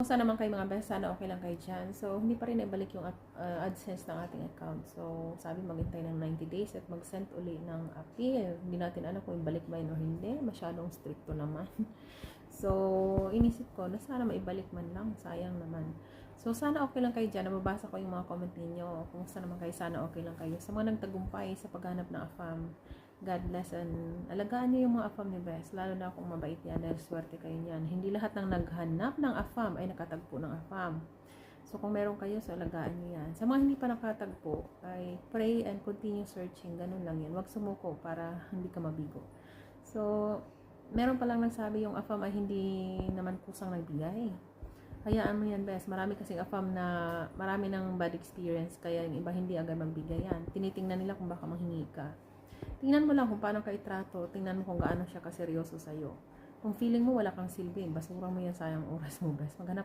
Kumusta naman kayo mga best? Sana okay lang kayo dyan. So, hindi pa rin naibalik yung AdSense ng ating account. So, sabi maghintay ng 90 days at mag-send uli ng appeal. Hindi natin alam kung ibalik ba yun o hindi. Masyadong stricto naman. So, inisip ko na sana maibalik man lang. Sayang naman. So, sana okay lang kayo dyan. Nababasa ko yung mga comment ninyo. Kumusta naman kayo? Sana okay lang kayo. Sa mga nagtagumpay sa paghanap ng AFAM, God bless and alagaan niyo yung mga AFAM ni Bes. Lalo na kung mabait yan dahil swerte kayo niyan. Hindi lahat ng naghanap ng AFAM ay nakatagpo ng AFAM. So, kung meron kayo, so alagaan niyo yan. Sa mga hindi pa nakatagpo, ay pray and continue searching. Ganun lang yan. Huwag sumuko para hindi ka mabigo. So, meron pa lang nagsabi yung AFAM ay hindi naman kusang nagbigay. Hayaan mo yan, Bes. Marami kasing AFAM na marami ng bad experience, kaya yung iba hindi agad magbigay yan. Tinitingnan nila kung baka manghingi ka. Tingnan mo lang kung paano ka itrato. Tingnan mo kung gaano siya kaseryoso sa'yo. Kung feeling mo wala kang silbi, basura mo yan, sayang oras mo, Bes. Maghanap